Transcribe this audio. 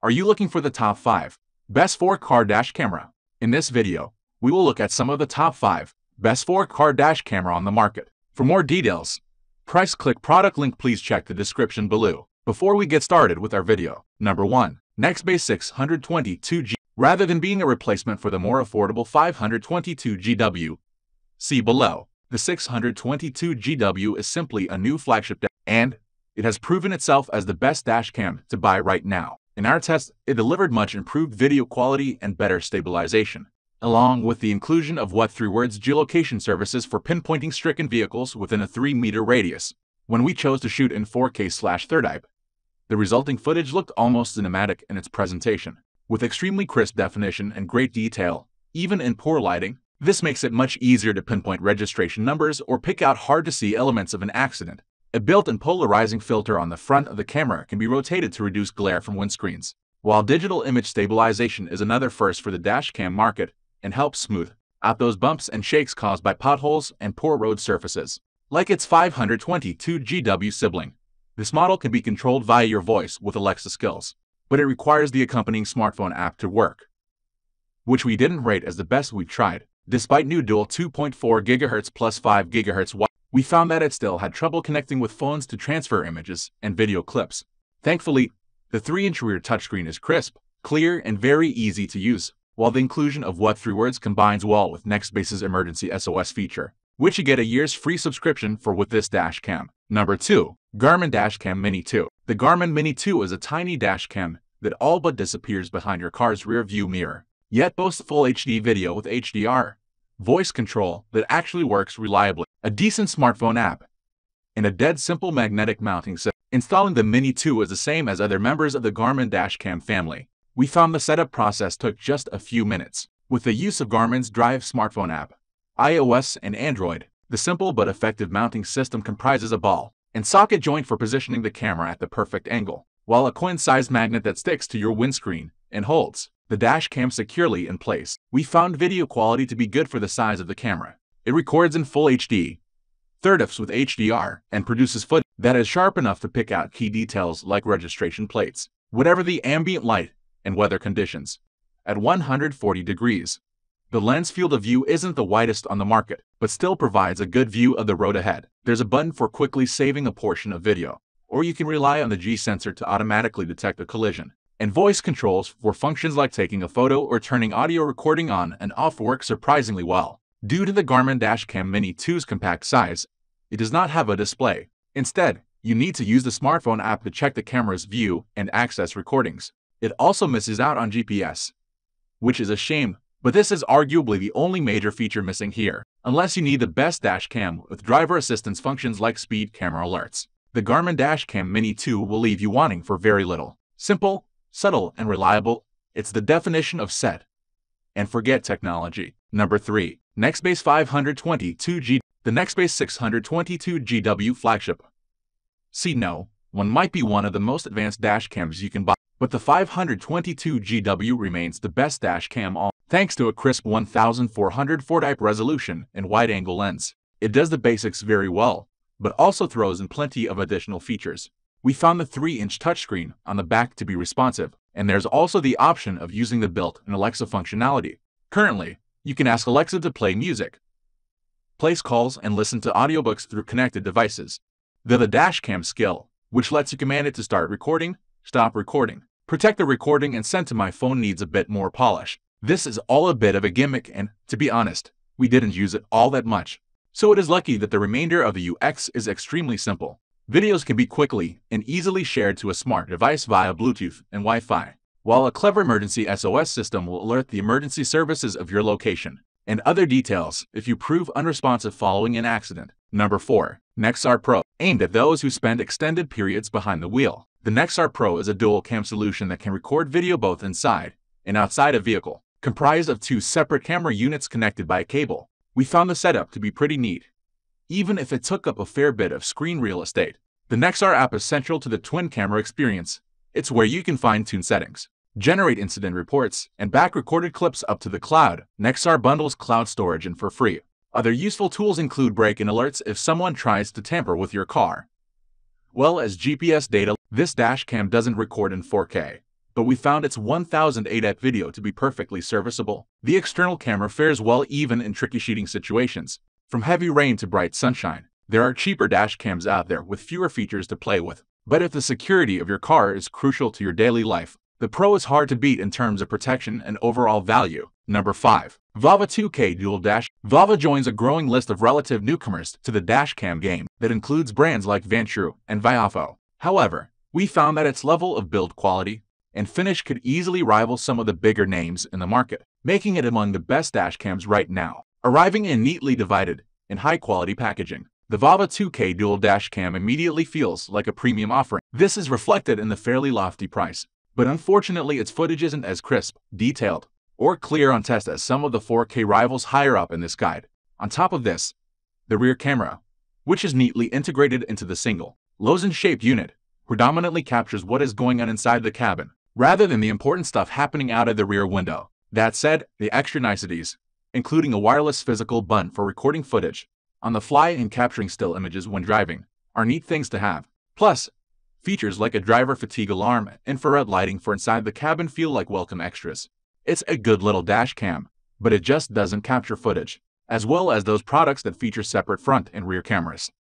Are you looking for the top 5 best 4-car dash camera? In this video, we will look at some of the top 5 best 4-car dash camera on the market. For more details, price, click product link, please check the description below. Before we get started with our video, number 1. Nextbase 622G. Rather than being a replacement for the more affordable 522GW, see below. The 622GW is simply a new flagship dash, and it has proven itself as the best dash cam to buy right now. In our test, it delivered much improved video quality and better stabilization, along with the inclusion of what 3 words geolocation services for pinpointing stricken vehicles within a 3-meter radius. When we chose to shoot in 4K/30, the resulting footage looked almost cinematic in its presentation, with extremely crisp definition and great detail, even in poor lighting. This makes it much easier to pinpoint registration numbers or pick out hard-to-see elements of an accident. A built-in polarizing filter on the front of the camera can be rotated to reduce glare from windscreens, while digital image stabilization is another first for the dashcam market and helps smooth out those bumps and shakes caused by potholes and poor road surfaces. Like its 522GW sibling, this model can be controlled via your voice with Alexa skills, but it requires the accompanying smartphone app to work, which we didn't rate as the best we've tried. Despite new dual 2.4 GHz plus 5 GHz, we found that it still had trouble connecting with phones to transfer images and video clips. Thankfully, the 3-inch rear touchscreen is crisp, clear, and very easy to use, while the inclusion of what 3 words combines well with Nextbase's emergency SOS feature, which you get a year's free subscription for with this dash cam. Number 2. Garmin Dashcam Mini 2. The Garmin Mini 2 is a tiny dash cam that all but disappears behind your car's rear view mirror, yet boasts full HD video with HDR, voice control that actually works reliably, a decent smartphone app, and a dead simple magnetic mounting system. Installing the Mini 2 is the same as other members of the Garmin Dashcam family. We found the setup process took just a few minutes. With the use of Garmin's Drive smartphone app, iOS and Android, the simple but effective mounting system comprises a ball and socket joint for positioning the camera at the perfect angle, while a coin-sized magnet that sticks to your windscreen and holds the dash cam securely in place. We found video quality to be good for the size of the camera. It records in full HD, 30fps with HDR, and produces footage that is sharp enough to pick out key details like registration plates, whatever the ambient light and weather conditions. At 140 degrees, the lens field of view isn't the widest on the market, but still provides a good view of the road ahead. There's a button for quickly saving a portion of video, or you can rely on the G sensor to automatically detect a collision, and voice controls for functions like taking a photo or turning audio recording on and off work surprisingly well. Due to the Garmin Dashcam Mini 2's compact size, it does not have a display. Instead, you need to use the smartphone app to check the camera's view and access recordings. It also misses out on GPS, which is a shame, but this is arguably the only major feature missing here, unless you need the best dash cam with driver assistance functions like speed camera alerts. The Garmin Dashcam Mini 2 will leave you wanting for very little. Simple, subtle, and reliable, it's the definition of set and forget technology. Number 3. Nextbase 522G. The Nextbase 622GW flagship. No one might be one of the most advanced dash cams you can buy, but the 522GW remains the best dash cam thanks to a crisp 1440p resolution and wide-angle lens. It does the basics very well, but also throws in plenty of additional features. We found the 3-inch touchscreen on the back to be responsive, and there's also the option of using the built-in Alexa functionality. Currently, you can ask Alexa to play music, place calls, and listen to audiobooks through connected devices. The dashcam skill, which lets you command it to start recording, stop recording, protect the recording, and send to my phone, needs a bit more polish. This is all a bit of a gimmick, and, to be honest, we didn't use it all that much. So it is lucky that the remainder of the UX is extremely simple. Videos can be quickly and easily shared to a smart device via Bluetooth and Wi-Fi, while a clever emergency SOS system will alert the emergency services of your location and other details if you prove unresponsive following an accident. Number 4. Nexar Pro. Aimed at those who spend extended periods behind the wheel, the Nexar Pro is a dual-cam solution that can record video both inside and outside a vehicle, comprised of 2 separate camera units connected by a cable. We found the setup to be pretty neat, even if it took up a fair bit of screen real estate. The Nexar app is central to the twin camera experience. It's where you can fine-tune settings, generate incident reports, and back recorded clips up to the cloud. Nexar bundles cloud storage and for free. Other useful tools include break-in alerts if someone tries to tamper with your car, well as GPS data. This dashcam doesn't record in 4K, but we found its 1008x video to be perfectly serviceable. The external camera fares well even in tricky shooting situations. From heavy rain to bright sunshine, there are cheaper dash cams out there with fewer features to play with. But if the security of your car is crucial to your daily life, the Pro is hard to beat in terms of protection and overall value. Number 5. Vava 2K Dual Dash. Vava joins a growing list of relative newcomers to the dashcam game that includes brands like Vantru and Vava. However, we found that its level of build quality and finish could easily rival some of the bigger names in the market, making it among the best dashcams right now. Arriving in neatly divided and high-quality packaging, the Vava 2K Dual Dashcam immediately feels like a premium offering. This is reflected in the fairly lofty price, but unfortunately its footage isn't as crisp, detailed, or clear on test as some of the 4K rivals higher up in this guide. On top of this, the rear camera, which is neatly integrated into the single, lozenge-shaped unit, predominantly captures what is going on inside the cabin, rather than the important stuff happening out of the rear window. That said, the extra niceties, including a wireless physical button for recording footage on the fly and capturing still images when driving, are neat things to have. Plus, features like a driver fatigue alarm and infrared lighting for inside the cabin feel like welcome extras. It's a good little dash cam, but it just doesn't capture footage, as well as those products that feature separate front and rear cameras.